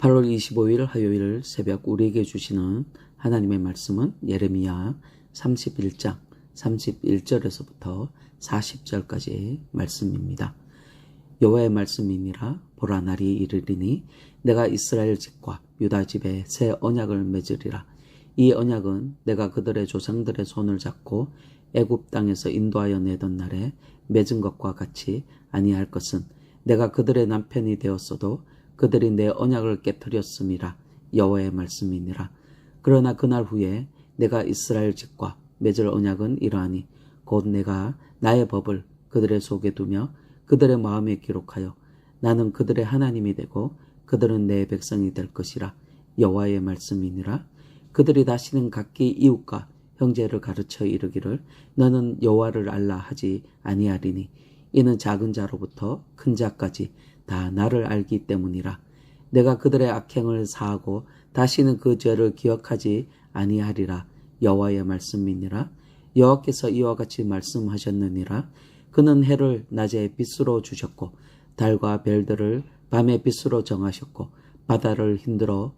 8월 25일 화요일 새벽 우리에게 주시는 하나님의 말씀은 예레미야 31장 31절에서부터 40절까지의 말씀입니다. 여호와의 말씀이니라. 보라, 날이 이르리니 내가 이스라엘 집과 유다 집에 새 언약을 맺으리라. 이 언약은 내가 그들의 조상들의 손을 잡고 애굽 땅에서 인도하여 내던 날에 맺은 것과 같이 아니할 것은 내가 그들의 남편이 되었어도 그들이 내 언약을 깨뜨렸음이라. 여호와의 말씀이니라. 그러나 그날 후에 내가 이스라엘 집과 맺을 언약은 이러하니 곧 내가 나의 법을 그들의 속에 두며 그들의 마음에 기록하여 나는 그들의 하나님이 되고 그들은 내 백성이 될 것이라. 여호와의 말씀이니라. 그들이 다시는 각기 이웃과 형제를 가르쳐 이르기를 너는 여호와를 알라 하지 아니하리니 이는 작은 자로부터 큰 자까지 다 나를 알기 때문이라. 내가 그들의 악행을 사하고 다시는 그 죄를 기억하지 아니하리라. 여호와의 말씀이니라. 여호와께서 이와 같이 말씀하셨느니라. 그는 해를 낮에 빛으로 주셨고 달과 별들을 밤의 빛으로 정하셨고 바다를 흔들어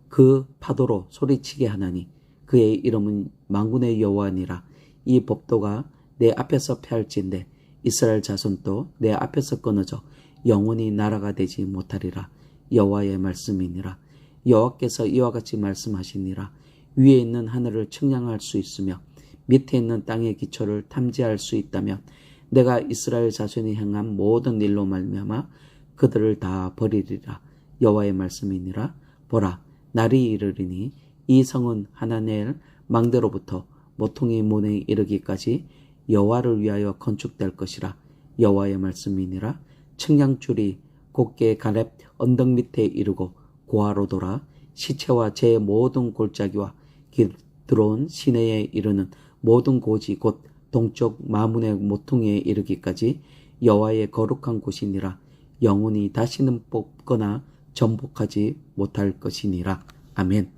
그 파도로 소리치게 하나니 그의 이름은 만군의 여호와니라. 이 법도가 내 앞에서 폐할진대 이스라엘 자손도 내 앞에서 끊어져 영원히 나라가 되지 못하리라. 여호와의 말씀이니라. 여호와께서 이와 같이 말씀하시니라. 위에 있는 하늘을 측량할 수 있으며 밑에 있는 땅의 기초를 탐지할 수 있다면 내가 이스라엘 자손이 행한 모든 일로 말미암아 그들을 다 버리리라. 여호와의 말씀이니라. 보라, 날이 이르리니 이 성은 하나넬 망대로부터 모퉁이 문에 이르기까지 여호와를 위하여 건축될 것이라. 여호와의 말씀이니라. 측량줄이 곧게 가렙 언덕 밑에 이르고 고아로 돌아 시체와 제 모든 골짜기와 길 들어온 시내에 이르는 모든 고지 곧 동쪽 마문의 모퉁이에 이르기까지 여호와의 거룩한 곳이니라. 영원히 다시는 뽑거나 전복하지 못할 것이니라. 아멘.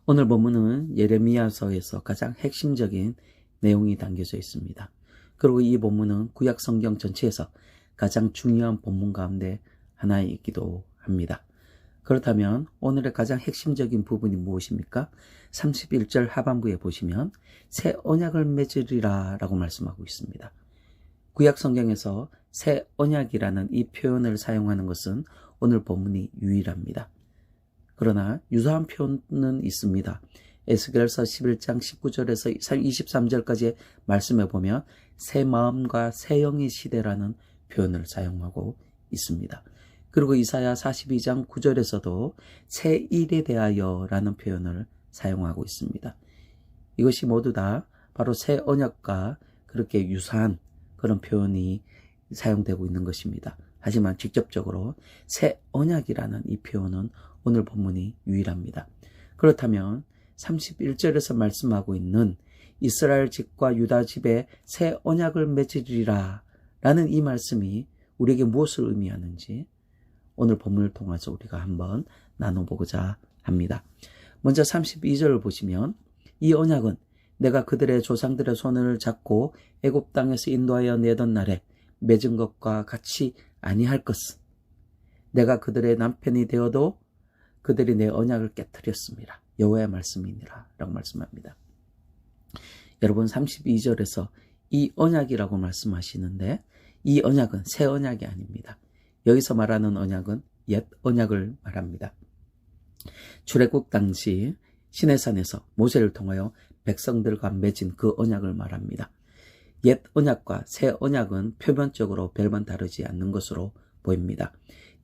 오늘 본문은 예레미야서에서 가장 핵심적인 내용이 담겨져 있습니다. 그리고 이 본문은 구약 성경 전체에서 가장 중요한 본문 가운데 하나이기도 합니다. 그렇다면 오늘의 가장 핵심적인 부분이 무엇입니까? 31절 하반부에 보시면 새 언약을 맺으리라 라고 말씀하고 있습니다. 구약 성경에서 새 언약이라는 이 표현을 사용하는 것은 오늘 본문이 유일합니다. 그러나 유사한 표현은 있습니다. 에스겔서 11장 19절에서 23절까지의 말씀에 보면 새 마음과 새 영의 시대라는 표현을 사용하고 있습니다. 그리고 이사야 42장 9절에서도 새 일에 대하여 라는 표현을 사용하고 있습니다. 이것이 모두 다 바로 새 언약과 그렇게 유사한 그런 표현이 사용되고 있는 것입니다. 하지만 직접적으로 새 언약이라는 이 표현은 오늘 본문이 유일합니다. 그렇다면 31절에서 말씀하고 있는 이스라엘 집과 유다 집에 새 언약을 맺으리라 라는 이 말씀이 우리에게 무엇을 의미하는지 오늘 본문을 통해서 우리가 한번 나눠보고자 합니다. 먼저 32절을 보시면 이 언약은 내가 그들의 조상들의 손을 잡고 애굽 땅에서 인도하여 내던 날에 맺은 것과 같이 아니할 것은 내가 그들의 남편이 되어도 그들이 내 언약을 깨뜨렸습니다. 여호와의 말씀이니라 라고 말씀합니다. 여러분 32절에서 이 언약이라고 말씀하시는데 이 언약은 새 언약이 아닙니다. 여기서 말하는 언약은 옛 언약을 말합니다. 출애굽 당시 시내산에서 모세를 통하여 백성들과 맺은 그 언약을 말합니다. 옛 언약과 새 언약은 표면적으로 별반 다르지 않는 것으로 보입니다.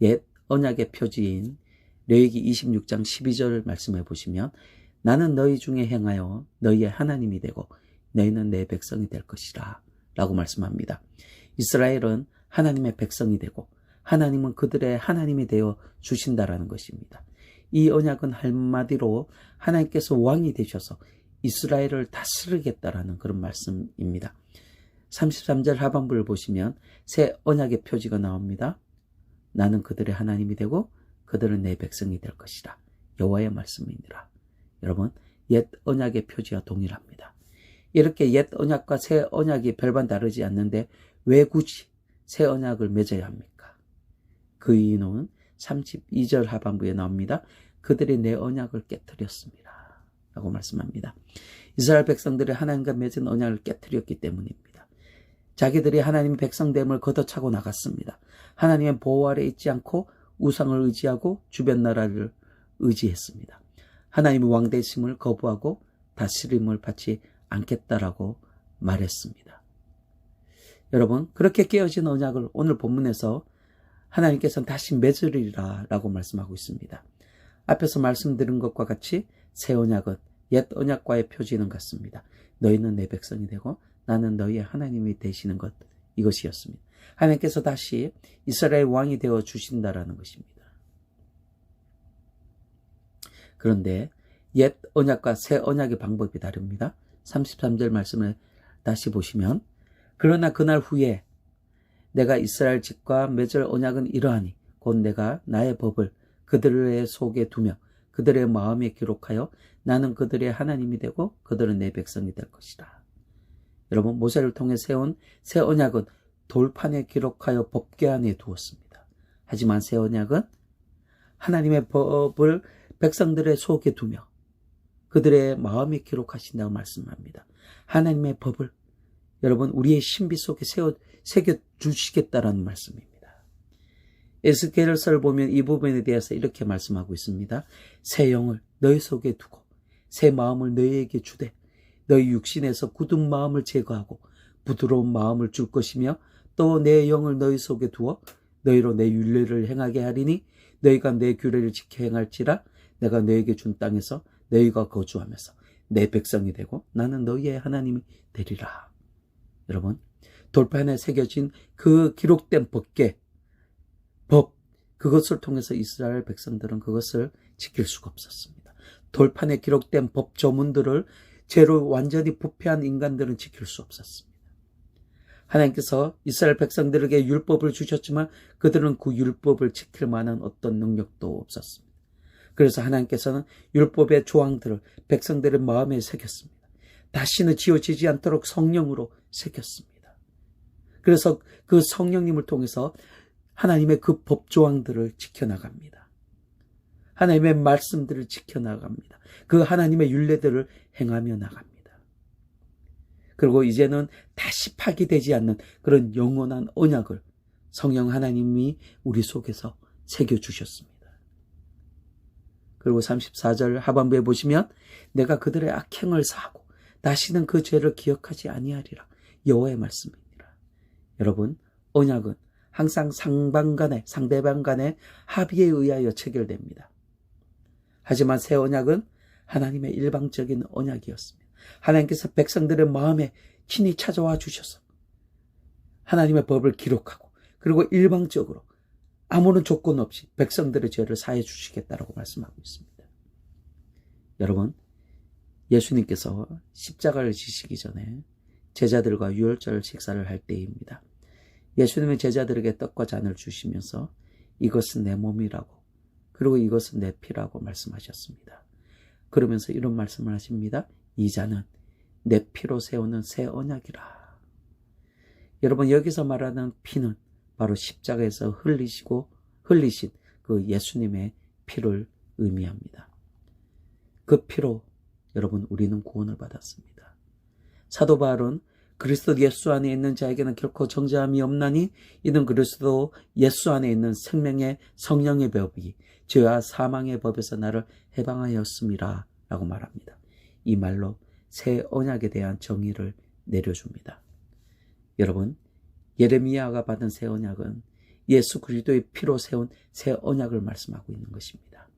옛 언약의 표지인 레위기 26장 12절 말씀해 보시면 나는 너희 중에 행하여 너희의 하나님이 되고 너희는 내 백성이 될 것이라 라고 말씀합니다. 이스라엘은 하나님의 백성이 되고 하나님은 그들의 하나님이 되어 주신다라는 것입니다. 이 언약은 한마디로 하나님께서 왕이 되셔서 이스라엘을 다스리겠다라는 그런 말씀입니다. 33절 하반부를 보시면 새 언약의 표지가 나옵니다. 나는 그들의 하나님이 되고 그들은 내 백성이 될 것이라. 여호와의 말씀이니라. 여러분, 옛 언약의 표지와 동일합니다. 이렇게 옛 언약과 새 언약이 별반 다르지 않는데 왜 굳이 새 언약을 맺어야 합니까? 그 이유는 32절 하반부에 나옵니다. 그들이 내 언약을 깨뜨렸습니다 라고 말씀합니다. 이스라엘 백성들이 하나님과 맺은 언약을 깨뜨렸기 때문입니다. 자기들이 하나님의 백성됨을 걷어차고 나갔습니다. 하나님의 보호 아래 있지 않고 우상을 의지하고 주변 나라를 의지했습니다. 하나님의 왕되심을 거부하고 다스림을 받지 않겠다라고 말했습니다. 여러분, 그렇게 깨어진 언약을 오늘 본문에서 하나님께서는 다시 맺으리라 라고 말씀하고 있습니다. 앞에서 말씀드린 것과 같이 새 언약은 옛 언약과의 표지는 같습니다. 너희는 내 백성이 되고 나는 너희의 하나님이 되시는 것, 이것이었습니다. 하나님께서 다시 이스라엘 왕이 되어 주신다라는 것입니다. 그런데 옛 언약과 새 언약의 방법이 다릅니다. 33절 말씀을 다시 보시면, 그러나 그날 후에 내가 이스라엘 집과 맺을 언약은 이러하니 곧 내가 나의 법을 그들의 속에 두며 그들의 마음에 기록하여 나는 그들의 하나님이 되고 그들은 내 백성이 될 것이라. 여러분, 모세를 통해 세운 새 언약은 돌판에 기록하여 법궤 안에 두었습니다. 하지만 새 언약은 하나님의 법을 백성들의 속에 두며 그들의 마음에 기록하신다고 말씀합니다. 하나님의 법을 여러분 우리의 신비 속에 새겨 주시겠다라는 말씀입니다. 에스겔서를 보면 이 부분에 대해서 이렇게 말씀하고 있습니다. 새 영을 너희 속에 두고 새 마음을 너희에게 주되 너희 육신에서 굳은 마음을 제거하고 부드러운 마음을 줄 것이며 또 내 영을 너희 속에 두어 너희로 내 율례를 행하게 하리니 너희가 내 규례를 지켜 행할지라. 내가 너희에게 준 땅에서 너희가 거주하면서 내 백성이 되고 나는 너희의 하나님이 되리라. 여러분, 돌판에 새겨진 그 기록된 법궤, 법, 그것을 통해서 이스라엘 백성들은 그것을 지킬 수가 없었습니다. 돌판에 기록된 법 조문들을 죄로 완전히 부패한 인간들은 지킬 수 없었습니다. 하나님께서 이스라엘 백성들에게 율법을 주셨지만 그들은 그 율법을 지킬 만한 어떤 능력도 없었습니다. 그래서 하나님께서는 율법의 조항들을 백성들의 마음에 새겼습니다. 다시는 지워지지 않도록 성령으로 새겼습니다. 그래서 그 성령님을 통해서 하나님의 그 법조항들을 지켜나갑니다. 하나님의 말씀들을 지켜나갑니다. 그 하나님의 율례들을 행하며 나갑니다. 그리고 이제는 다시 파기되지 않는 그런 영원한 언약을 성령 하나님이 우리 속에서 새겨주셨습니다. 그리고 34절 하반부에 보시면 내가 그들의 악행을 사하고 다시는 그 죄를 기억하지 아니하리라. 여호와의 말씀입니다. 여러분, 언약은 항상 상대방 간의 합의에 의하여 체결됩니다. 하지만 새 언약은 하나님의 일방적인 언약이었습니다. 하나님께서 백성들의 마음에 친히 찾아와 주셔서 하나님의 법을 기록하고 그리고 일방적으로 아무런 조건 없이 백성들의 죄를 사해 주시겠다라고 말씀하고 있습니다. 여러분, 예수님께서 십자가를 지시기 전에 제자들과 유월절 식사를 할 때입니다. 예수님은 제자들에게 떡과 잔을 주시면서 이것은 내 몸이라고 그리고 이것은 내 피라고 말씀하셨습니다. 그러면서 이런 말씀을 하십니다. 이 잔은 내 피로 세우는 새 언약이라. 여러분, 여기서 말하는 피는 바로 십자가에서 흘리신 그 예수님의 피를 의미합니다. 그 피로 여러분 우리는 구원을 받았습니다. 사도 바울은 그리스도 예수 안에 있는 자에게는 결코 정죄함이 없나니 이는 그리스도 예수 안에 있는 생명의 성령의 법이 죄와 사망의 법에서 나를 해방하였음이라 라고 말합니다. 이 말로 새 언약에 대한 정의를 내려줍니다. 여러분, 예레미야가 받은 새 언약은 예수 그리스도의 피로 세운 새 언약을 말씀하고 있는 것입니다.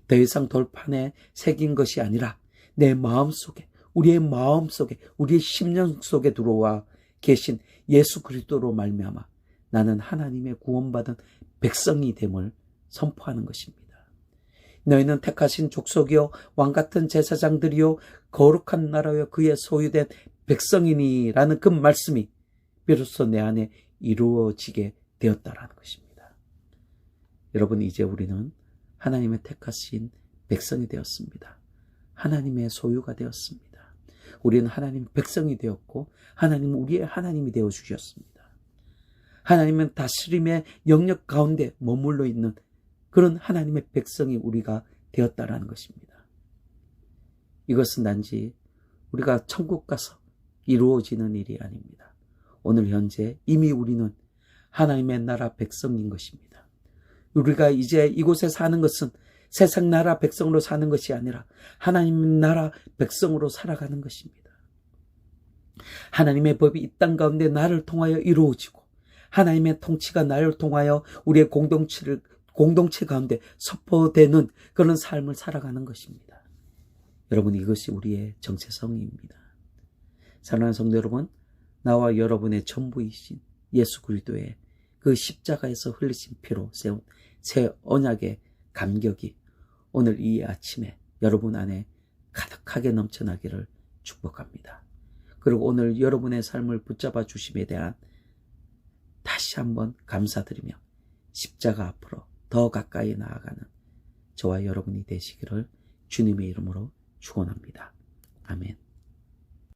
더 이상 돌판에 새긴 것이 아니라 내 마음속에, 우리의 마음속에, 우리의 심령 속에 들어와 계신 예수 그리스도로 말미암아 나는 하나님의 구원받은 백성이 됨을 선포하는 것입니다. 너희는 택하신 족속이요 왕같은 제사장들이요 거룩한 나라여 그의 소유된 백성이니 라는 그 말씀이 비로소 내 안에 이루어지게 되었다라는 것입니다. 여러분, 이제 우리는 하나님의 택하신 백성이 되었습니다. 하나님의 소유가 되었습니다. 우리는 하나님 백성이 되었고 하나님은 우리의 하나님이 되어 주셨습니다. 하나님은 다스림의 영역 가운데 머물러 있는 그런 하나님의 백성이 우리가 되었다라는 것입니다. 이것은 단지 우리가 천국 가서 이루어지는 일이 아닙니다. 오늘 현재 이미 우리는 하나님의 나라 백성인 것입니다. 우리가 이제 이곳에 사는 것은 세상 나라 백성으로 사는 것이 아니라 하나님 나라 백성으로 살아가는 것입니다. 하나님의 법이 이 땅 가운데 나를 통하여 이루어지고 하나님의 통치가 나를 통하여 우리의 공동체 가운데 선포되는 그런 삶을 살아가는 것입니다. 여러분, 이것이 우리의 정체성입니다. 사랑하는 성도 여러분, 나와 여러분의 전부이신 예수 그리스도의 그 십자가에서 흘리신 피로 세운 새 언약의 감격이 오늘 이 아침에 여러분 안에 가득하게 넘쳐나기를 축복합니다. 그리고 오늘 여러분의 삶을 붙잡아 주심에 대한 다시 한번 감사드리며 십자가 앞으로 더 가까이 나아가는 저와 여러분이 되시기를 주님의 이름으로 축원합니다. 아멘.